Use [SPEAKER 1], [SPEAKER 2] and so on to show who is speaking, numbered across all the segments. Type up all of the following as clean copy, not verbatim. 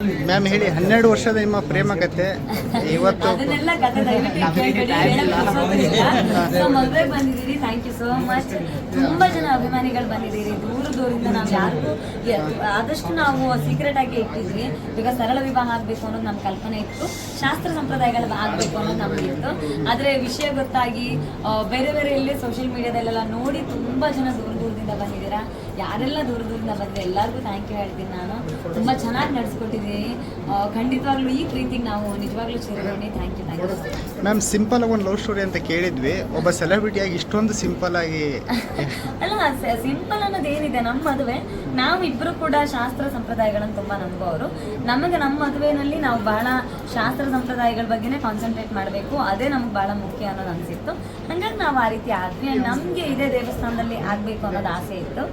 [SPEAKER 1] Ma'am ಹೇಳಿ, 12 ವರ್ಷದ ನಿಮ್ಮ ಪ್ರೇಮ ಕತೆ ಇವತ್ತು
[SPEAKER 2] ಅದನ್ನೆಲ್ಲ ಕತೆ ದಯವಿಟ್ಟು ಕೇಳ್ಬೇಡಿ, ಹೇಳಕ್ ಅನ್ಸೋದಿಲ್ಲ. ಸೊ ಮದುವೆ ಬಂದಿದ್ದೀರಿ, ಥ್ಯಾಂಕ್ ಯು ಸೋ ಮಚ್. ತುಂಬಾ ಜನ ಅಭಿಮಾನಿಗಳು ಬಂದಿದ್ದೀರಿ ದೂರದಿಂದ. ನಾವು ಯಾರಿಗೂ ಆದಷ್ಟು ನಾವು ಸೀಕ್ರೆಟ್ ಆಗಿ ಇಟ್ಟಿದ್ವಿ. ಈಗ ಸರಳ ವಿವಾಹ ಆಗ್ಬೇಕು ಅನ್ನೋದು ನಮ್ಮ ಕಲ್ಪನೆ ಇತ್ತು, ಶಾಸ್ತ್ರ ಸಂಪ್ರದಾಯಗಳು ಆಗ್ಬೇಕು ಅನ್ನೋದು ನಮ್ಗೆ ಇತ್ತು. ಆದ್ರೆ ವಿಷಯ ಗೊತ್ತಾಗಿ ಬೇರೆ ಬೇರೆ ಇಲ್ಲಿ ಸೋಷಿಯಲ್ ಮೀಡಿಯಾದಲ್ಲೆಲ್ಲ ನೋಡಿ ತುಂಬಾ ಜನ ದೂರದಿಂದ ಬಂದಿದ್ದೀರಾ. ಯಾರೆಲ್ಲ ದೂರದಿಂದ ಬಂದ್ರೆ ಎಲ್ಲರಿಗೂ ಥ್ಯಾಂಕ್ ಯು ಹೇಳ್ತೀನಿ. ನಾನು ತುಂಬಾ ಚೆನ್ನಾಗಿ ನಡೆಸ್ಕೊಟ್ಟಿದ್ದೀನಿ. ಖಂಡಿತವಾಗ್ಲೂ ಈ ಪ್ರೀತಿಗೆ ನಾವು ನಿಜವಾಗ್ಲೂ ಚಿರಋಣಿ. Thank you.
[SPEAKER 1] ಮ್ಯಾಮ್, ಸಿಂಪಲ್ ಆಗಿ ಒಂದು ಲವ್ ಸ್ಟೋರಿ ಅಂತ ಕೇಳಿದ್ವಿ. ಒಬ್ಬ ಸೆಲೆಬ್ರಿಟಿಯಾಗಿ ಇಷ್ಟೊಂದು ಸಿಂಪಲ್ ಆಗಿ
[SPEAKER 2] ಅಲ್ಲ, ಸಿಂಪಲ್ ಅನ್ನೋದು ಏನಿದೆ, ನಮ್ಮ ಮದುವೆ ನಾವು ಇಬ್ರು ಕೂಡ ಶಾಸ್ತ್ರ ಸಂಪ್ರದಾಯಗಳನ್ನು ತುಂಬಾ ನಂಬೋರು. ನಮಗೆ ನಮ್ಮ ಮದುವೆನಲ್ಲಿ ನಾವು ಬಹಳ ಶಾಸ್ತ್ರ ಸಂಪ್ರದಾಯಗಳ ಬಗ್ಗೆನೇ ಕಾನ್ಸಂಟ್ರೇಟ್ ಮಾಡಬೇಕು, ಅದೇ ನಮ್ಗೆ ಬಹಳ ಮುಖ್ಯ ಅನ್ನೋದು ಅನಿಸಿತ್ತು. ಹಂಗಾಗಿ ನಾವು ಆ ರೀತಿ ಆದ್ವಿ. ನಮಗೆ ಇದೇ ದೇವಸ್ಥಾನದಲ್ಲಿ ಆಗ್ಬೇಕು ಅನ್ನೋದು ಆಸೆ ಇತ್ತು,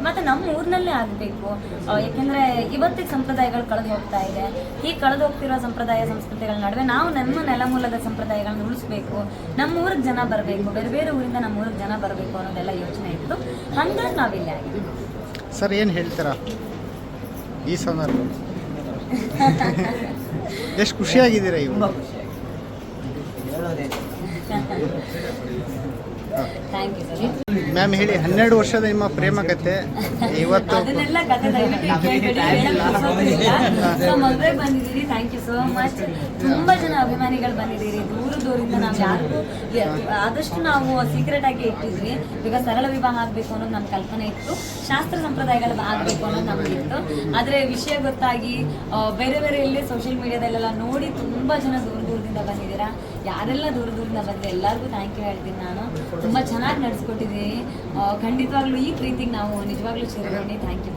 [SPEAKER 2] ಮತ್ತೆ ನಮ್ಮ ಊರಿನಲ್ಲೇ ಆಗಬೇಕು. ಯಾಕೆಂದ್ರೆ ಇವತ್ತಿಗೆ ಸಂಪ್ರದಾಯಗಳು ಕಳೆದು ಹೋಗ್ತಾ ಇದೆ. ಈ ಕಳೆದು ಹೋಗ್ತಿರೋ ಸಂಪ್ರದಾಯ ಸಂಸ್ಕೃತಿಗಳ ನಡುವೆ ನಾವು ನಮ್ಮ ನೆಲಮೂಲದ ಸಂಪ್ರದಾಯಗಳನ್ನ ಉಳಿಸ್ಬೇಕು, ನಮ್ಮ ಊರಿಗೆ ಜನ ಬರಬೇಕು, ಬೇರೆ ಬೇರೆ ಊರಿಂದ ನಮ್ಮ ಊರಿಗೆ ಜನ ಬರಬೇಕು ಅನ್ನೋದೆಲ್ಲ ಯೋಚನೆ ಇತ್ತು. ಹಂಗಾಗಿ ನಾವಿಲ್ಲೇ ಆಗಿದ್ವಿ.
[SPEAKER 1] ಸರ್, ಏನು ಹೇಳ್ತೀರಾ ಈ ಸಂದರ್ಭ? ಎಷ್ಟು ಖುಷಿಯಾಗಿದ್ದೀರಾ ಇವಾಗ?
[SPEAKER 2] Thank you sir.
[SPEAKER 1] ಮ್ಯಾಮ್ ಹೇಳಿ, 12 ವರ್ಷದ ನಿಮ್ಮ ಪ್ರೇಮ ಕತೆ ಇವತ್ತು
[SPEAKER 2] ಅದನ್ನೆಲ್ಲ ಕತೆ ದಯವಿಟ್ಟು ಕೇಳ್ಬೇಡಿ, ಹೇಳಕ್ ಅನ್ಸೋದಿಲ್ಲ. ಸೊ ಮದುವೆ ಬಂದಿದ್ದೀರಿ, ಥ್ಯಾಂಕ್ ಯು ಸೋ ಮಚ್. ತುಂಬಾ ಜನ ಅಭಿಮಾನಿಗಳು ಬಂದಿದ್ದೀರಿ ದೂರದಿಂದ. ನಾವು ಯಾರಿಗೂ ಆದಷ್ಟು ನಾವು ಸೀಕ್ರೆಟ್ ಆಗಿ ಇಟ್ಟಿದ್ವಿ. ಈಗ ಸರಳ ವಿವಾಹ ಆಗ್ಬೇಕು ಅನ್ನೋದು ನಮ್ಮ ಕಲ್ಪನೆ ಇತ್ತು, ಶಾಸ್ತ್ರ ಸಂಪ್ರದಾಯಗಳು ಆಗ್ಬೇಕು ಅನ್ನೋದು ನಮ್ಗೆ ಇತ್ತು. ಆದ್ರೆ ವಿಷಯ ಗೊತ್ತಾಗಿ ಬೇರೆ ಬೇರೆ ಇಲ್ಲಿ ಸೋಷಿಯಲ್ ಮೀಡಿಯಾದಲ್ಲೆಲ್ಲ ನೋಡಿ ತುಂಬಾ ಜನ ದೂರದಿಂದ ಬಂದಿದ್ದೀರಾ. ಯಾರೆಲ್ಲ ದೂರದಿಂದ ಬಂದ್ರೆ ಎಲ್ಲರಿಗೂ ಥ್ಯಾಂಕ್ ಯು ಹೇಳ್ತೀನಿ. ನಾನು ತುಂಬಾ ಚೆನ್ನಾಗಿ ನಡೆಸ್ಕೊಟ್ಟಿದ್ದೀನಿ. ಖಂಡಿತವಾಗ್ಲೂ ಈ ಪ್ರೀತಿಗೆ ನಾವು ನಿಜವಾಗ್ಲೂ ಚಿರಋಣಿ. Thank you.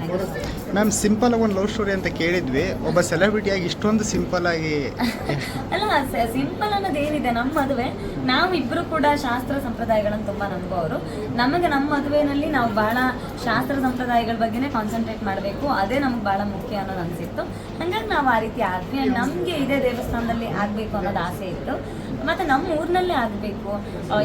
[SPEAKER 1] ಮ್ಯಾಮ್, ಸಿಂಪಲ್ ಆಗಿ ಒಂದು ಲವ್ ಸ್ಟೋರಿ ಅಂತ ಕೇಳಿದ್ವಿ. ಒಬ್ಬ ಸೆಲೆಬ್ರಿಟಿಯಾಗಿ ಇಷ್ಟೊಂದು ಸಿಂಪಲ್ ಆಗಿ
[SPEAKER 2] ಅಲ್ಲ, ಸಿಂಪಲ್ ಅನ್ನೋದು ಏನಿದೆ, ನಮ್ಮ ಮದುವೆ ನಾವು ಇಬ್ರು ಕೂಡ ಶಾಸ್ತ್ರ ಸಂಪ್ರದಾಯಗಳನ್ನು ತುಂಬಾ ನಂಬೋರು. ನಮಗೆ ನಮ್ಮ ಮದುವೆನಲ್ಲಿ ನಾವು ಬಹಳ ಶಾಸ್ತ್ರ ಸಂಪ್ರದಾಯಗಳ ಬಗ್ಗೆನೇ ಕಾನ್ಸಂಟ್ರೇಟ್ ಮಾಡಬೇಕು, ಅದೇ ನಮ್ಗೆ ಬಹಳ ಮುಖ್ಯ ಅನ್ನೋದು ಅನಿಸಿತ್ತು. ಹಂಗಾಗಿ ನಾವು ಆ ರೀತಿ ಆದ್ವಿ. ನಮಗೆ ಇದೇ ದೇವಸ್ಥಾನದಲ್ಲಿ ಆಗ್ಬೇಕು ಅನ್ನೋದು ಆಸೆ ಇತ್ತು, ಮತ್ತೆ ನಮ್ಮ ಊರಿನಲ್ಲೇ ಆಗಬೇಕು.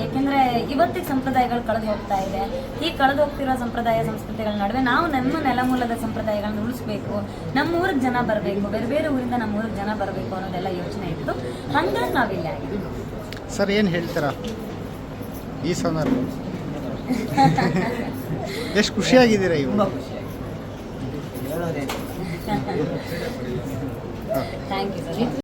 [SPEAKER 2] ಯಾಕೆಂದ್ರೆ ಇವತ್ತಿಗೆ ಸಂಪ್ರದಾಯಗಳು ಕಳೆದು ಹೋಗ್ತಾ ಇದೆ. ಈ ಕಳೆದು ಹೋಗ್ತಿರೋ ಸಂಪ್ರದಾಯ ಸಂಸ್ಕೃತಿಗಳ ನಡುವೆ ನಾವು ನಮ್ಮ ನೆಲಮೂಲದ ಸಂಪ್ರದಾಯಗಳನ್ನ ಉಳಿಸ್ಬೇಕು, ನಮ್ಮ ಊರಿಗೆ ಜನ ಬರಬೇಕು, ಬೇರೆ ಬೇರೆ ಊರಿಂದ ನಮ್ಮ ಊರಿಗೆ ಜನ ಬರಬೇಕು ಅನ್ನೋದೆಲ್ಲ ಯೋಚನೆ ಇತ್ತು. ಹಂಗಾಗಿ ನಾವಿಲ್ಲೇ ಆಗಿದ್ವಿ.
[SPEAKER 1] ಸರ್, ಏನು ಹೇಳ್ತೀರಾ ಈ ಸಂದರ್ಭ? ಎಷ್ಟು ಖುಷಿಯಾಗಿದ್ದೀರಾ ಇವಾಗ?
[SPEAKER 2] Thank you sir.